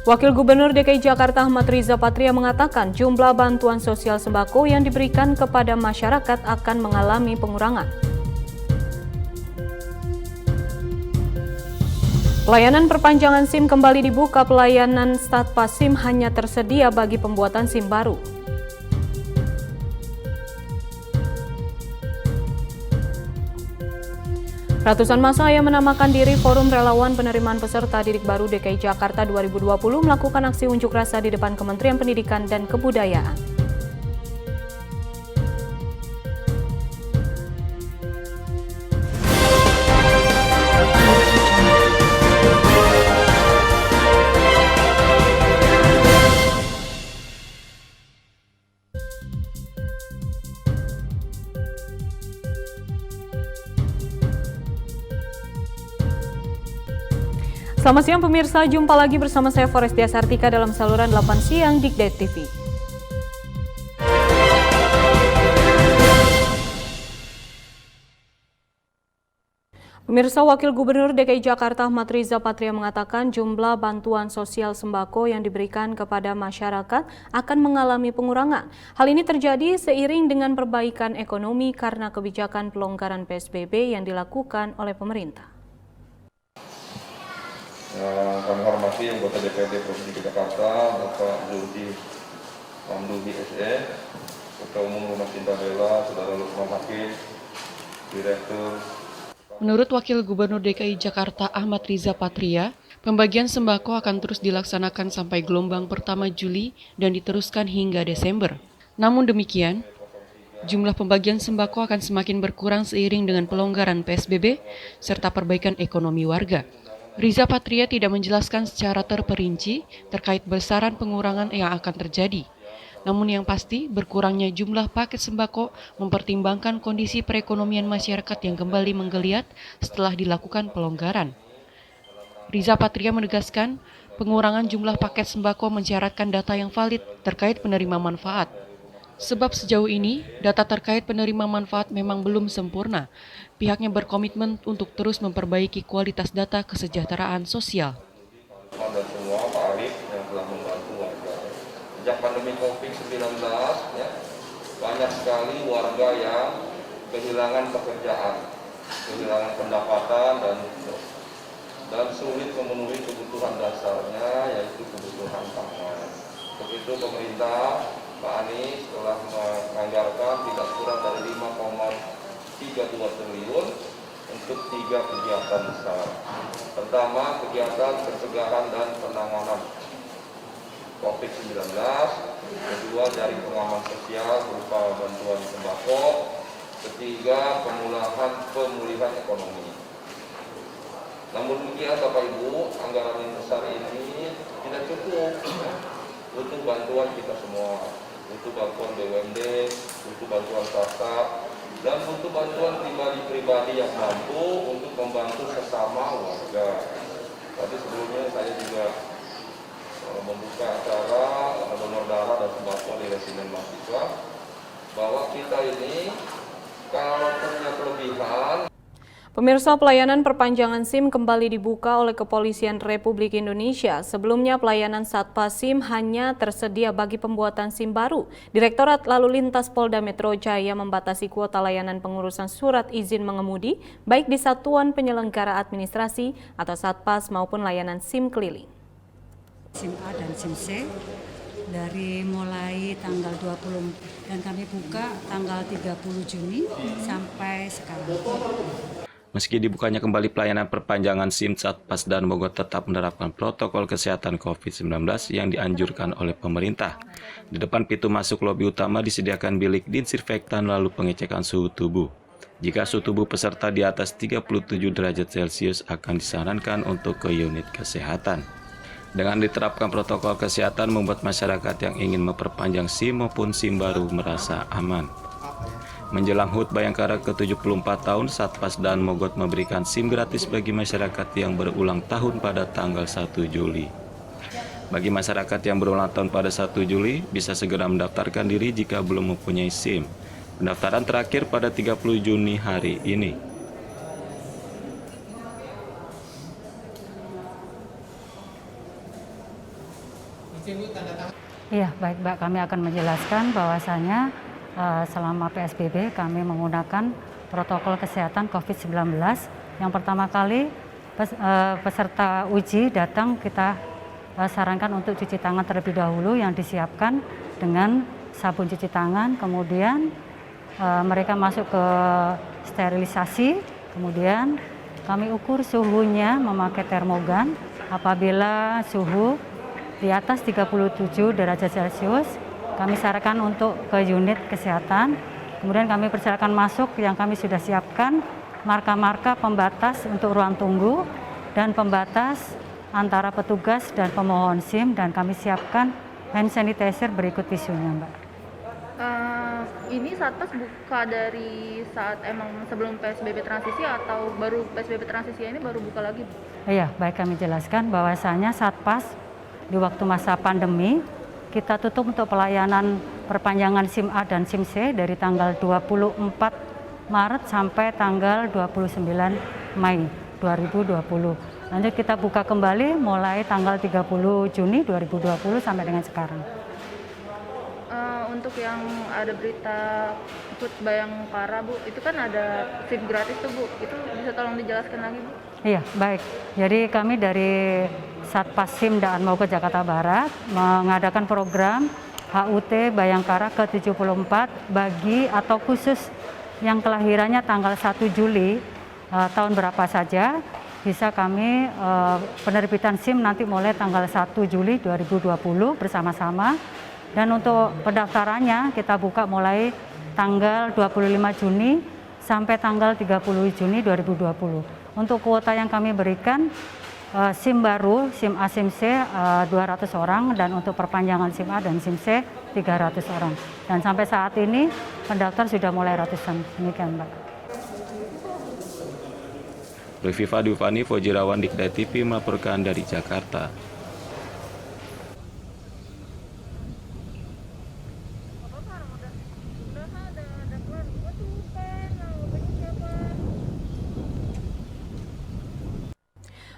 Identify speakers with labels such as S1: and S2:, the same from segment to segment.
S1: Wakil Gubernur DKI Jakarta Ahmad Riza Patria mengatakan jumlah bantuan sosial sembako yang diberikan kepada masyarakat akan mengalami pengurangan. Pelayanan perpanjangan SIM kembali dibuka. Pelayanan Satpas SIM hanya tersedia bagi pembuatan SIM baru. Ratusan massa yang menamakan diri Forum Relawan Penerimaan Peserta Didik Baru DKI Jakarta 2020 melakukan aksi unjuk rasa di depan Kementerian Pendidikan dan Kebudayaan. Selamat siang pemirsa, jumpa lagi bersama saya Forestia Sartika dalam saluran 8 siang Dikdet TV. Pemirsa, Wakil Gubernur DKI Jakarta Ahmad Riza Patria mengatakan jumlah bantuan sosial sembako yang diberikan kepada masyarakat akan mengalami pengurangan. Hal ini terjadi seiring dengan perbaikan ekonomi karena kebijakan pelonggaran PSBB yang dilakukan oleh pemerintah.
S2: Kami hormati anggota DPRD Provinsi Jakarta, Bapak Zulkifli Hamduhi SE, Ketua Umum Rumah Cinta Bella, Saudara Lukman Hakim, Direktur.
S3: Menurut Wakil Gubernur DKI Jakarta Ahmad Riza Patria, pembagian sembako akan terus dilaksanakan sampai gelombang pertama Juli dan diteruskan hingga Desember. Namun demikian, jumlah pembagian sembako akan semakin berkurang seiring dengan pelonggaran PSBB serta perbaikan ekonomi warga. Riza Patria tidak menjelaskan secara terperinci terkait besaran pengurangan yang akan terjadi. Namun yang pasti, berkurangnya jumlah paket sembako mempertimbangkan kondisi perekonomian masyarakat yang kembali menggeliat setelah dilakukan pelonggaran. Riza Patria menegaskan, pengurangan jumlah paket sembako mensyaratkan data yang valid terkait penerima manfaat. Sebab sejauh ini, data terkait penerima manfaat memang belum sempurna. Pihaknya berkomitmen untuk terus memperbaiki kualitas data kesejahteraan sosial.
S2: Dan semua Pak Arif yang telah membantu warga. Sejak pandemi COVID-19, banyak sekali warga yang kehilangan pekerjaan, kehilangan pendapatan dan sulit memenuhi kebutuhan dasarnya, yaitu kebutuhan pangan. Untuk itu pemerintah Pak Anies telah menganggarkan tidak kurang dari 5,32 triliun untuk 3 kegiatan besar. Pertama, kegiatan pencegahan dan penanganan COVID-19. Kedua, jaring pengaman sosial berupa bantuan sembako. Ketiga, pemulihan ekonomi. Namun demikian, Bapak Ibu, anggaran yang besar ini tidak cukup. Butuh bantuan kita semua, butuh bantuan BUMD, butuh bantuan swasta, dan butuh bantuan pribadi-pribadi yang mampu untuk membantu sesama warga. Tadi sebelumnya saya juga membuka acara donor darah dan sembako di resimen mahasiswa, bahwa kita ini kalau punya kelebihan.
S1: Pemirsa, pelayanan perpanjangan SIM kembali dibuka oleh Kepolisian Republik Indonesia. Sebelumnya pelayanan Satpas SIM hanya tersedia bagi pembuatan SIM baru. Direktorat Lalu Lintas Polda Metro Jaya membatasi kuota layanan pengurusan surat izin mengemudi, baik di Satuan Penyelenggara Administrasi atau Satpas maupun layanan SIM keliling.
S4: SIM A dan SIM C dari mulai tanggal 20 dan kami buka tanggal 30 Juni sampai sekarang.
S5: Meski dibukanya kembali pelayanan perpanjangan SIM, Satpas dan Bogor tetap menerapkan protokol kesehatan COVID-19 yang dianjurkan oleh pemerintah. Di depan pintu masuk lobi utama disediakan bilik disinfektan lalu pengecekan suhu tubuh. Jika suhu tubuh peserta di atas 37 derajat Celcius akan disarankan untuk ke unit kesehatan. Dengan diterapkan protokol kesehatan membuat masyarakat yang ingin memperpanjang SIM maupun SIM baru merasa aman. Menjelang HUT Bayangkara ke-74 tahun, Satpas dan Mogot memberikan SIM gratis bagi masyarakat yang berulang tahun pada tanggal 1 Juli. Bagi masyarakat yang berulang tahun pada 1 Juli, bisa segera mendaftarkan diri jika belum mempunyai SIM. Pendaftaran terakhir pada 30 Juni hari ini.
S4: Iya, baik Mbak, kami akan menjelaskan bahwasanya selama PSBB kami menggunakan protokol kesehatan COVID-19. Yang pertama kali peserta uji datang kita sarankan untuk cuci tangan terlebih dahulu yang disiapkan dengan sabun cuci tangan, kemudian mereka masuk ke sterilisasi, kemudian kami ukur suhunya memakai termogan. Apabila suhu di atas 37 derajat Celcius, kami sarankan untuk ke unit kesehatan. Kemudian kami persilakan masuk yang kami sudah siapkan marka-marka pembatas untuk ruang tunggu dan pembatas antara petugas dan pemohon SIM, dan kami siapkan hand sanitizer berikut tisunya, Mbak.
S6: Ini Satpas buka dari saat emang sebelum PSBB transisi atau baru PSBB transisi ini baru buka lagi?
S4: Iya, baik, kami jelaskan bahwasanya Satpas di waktu masa pandemi kita tutup untuk pelayanan perpanjangan SIM A dan SIM C dari tanggal 24 Maret sampai tanggal 29 Mei 2020. Lanjut kita buka kembali mulai tanggal 30 Juni 2020 sampai dengan sekarang.
S6: Untuk yang ada berita Food Bayangkara, Bu, itu kan ada SIM gratis tuh, Bu. Itu bisa tolong dijelaskan lagi, Bu?
S4: Iya, baik. Jadi kami dari Satpas SIM Daan Mogot Jakarta Barat mengadakan program HUT Bayangkara ke-74 bagi atau khusus yang kelahirannya tanggal 1 Juli tahun berapa saja, bisa kami penerbitan SIM nanti mulai tanggal 1 Juli 2020 bersama-sama. Dan untuk pendaftarannya kita buka mulai tanggal 25 Juni sampai tanggal 30 Juni 2020. Untuk kuota yang kami berikan SIM baru, SIM A, SIM C 200 orang, dan untuk perpanjangan SIM A dan SIM C 300 orang. Dan sampai saat ini pendaftar sudah mulai ratusan. Demikian, Mbak.
S5: Reviva Dufani, Fojirawan Dikdaya TV melaporkan dari Jakarta.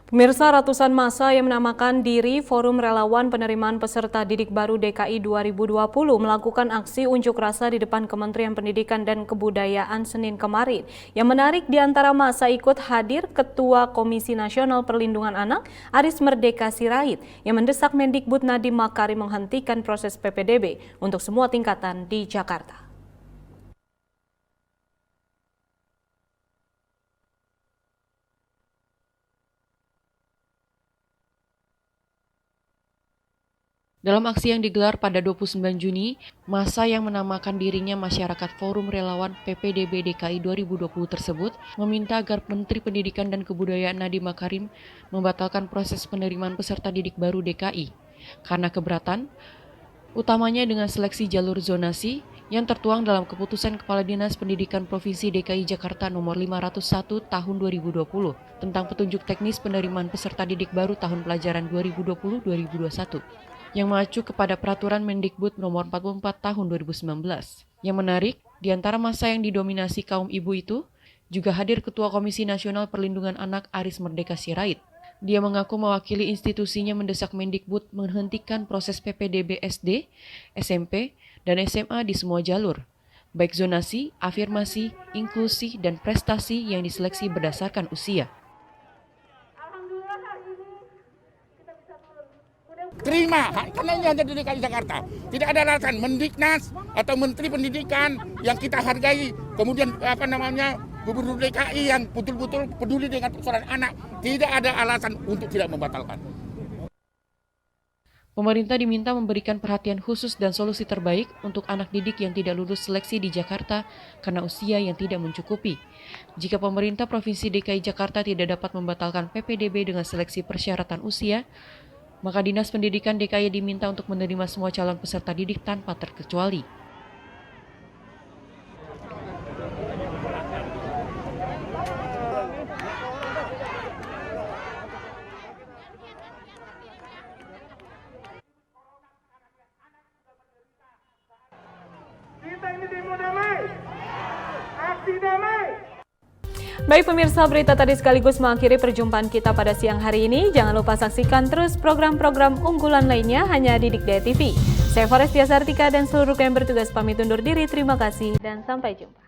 S1: Pemirsa, ratusan massa yang menamakan diri Forum Relawan Penerimaan Peserta Didik Baru DKI 2020 melakukan aksi unjuk rasa di depan Kementerian Pendidikan dan Kebudayaan Senin kemarin. Yang menarik, di antara massa ikut hadir Ketua Komisi Nasional Perlindungan Anak Aris Merdeka Sirait yang mendesak Mendikbud Nadiem Makarim menghentikan proses PPDB untuk semua tingkatan di Jakarta.
S3: Dalam aksi yang digelar pada 29 Juni, massa yang menamakan dirinya Masyarakat Forum Relawan PPDB DKI 2020 tersebut meminta agar Menteri Pendidikan dan Kebudayaan Nadiem Makarim membatalkan proses penerimaan peserta didik baru DKI karena keberatan, utamanya dengan seleksi jalur zonasi yang tertuang dalam Keputusan Kepala Dinas Pendidikan Provinsi DKI Jakarta nomor 501 tahun 2020 tentang petunjuk teknis penerimaan peserta didik baru tahun pelajaran 2020-2021. Yang mengacu kepada Peraturan Mendikbud nomor 44 tahun 2019. Yang menarik, di antara massa yang didominasi kaum ibu itu, juga hadir Ketua Komisi Nasional Perlindungan Anak Aris Merdeka Sirait. Dia mengaku mewakili institusinya mendesak Mendikbud menghentikan proses PPDB SD, SMP, dan SMA di semua jalur, baik zonasi, afirmasi, inklusi, dan prestasi yang diseleksi berdasarkan usia.
S7: Terima, karena ini hanya di DKI Jakarta. Tidak ada alasan Mendiknas atau Menteri Pendidikan yang kita hargai, kemudian Gubernur DKI yang betul-betul peduli dengan persoalan anak, tidak ada alasan untuk tidak membatalkan.
S3: Pemerintah diminta memberikan perhatian khusus dan solusi terbaik untuk anak didik yang tidak lulus seleksi di Jakarta karena usia yang tidak mencukupi. Jika pemerintah Provinsi DKI Jakarta tidak dapat membatalkan PPDB dengan seleksi persyaratan usia, maka Dinas Pendidikan DKI diminta untuk menerima semua calon peserta didik tanpa terkecuali.
S8: Kita ini demo damai, aksi damai.
S1: Baik pemirsa, berita tadi sekaligus mengakhiri perjumpaan kita pada siang hari ini. Jangan lupa saksikan terus program-program unggulan lainnya hanya di Dikdaya TV. Saya Forest Tiasartika dan seluruh yang bertugas pamit undur diri. Terima kasih dan sampai jumpa.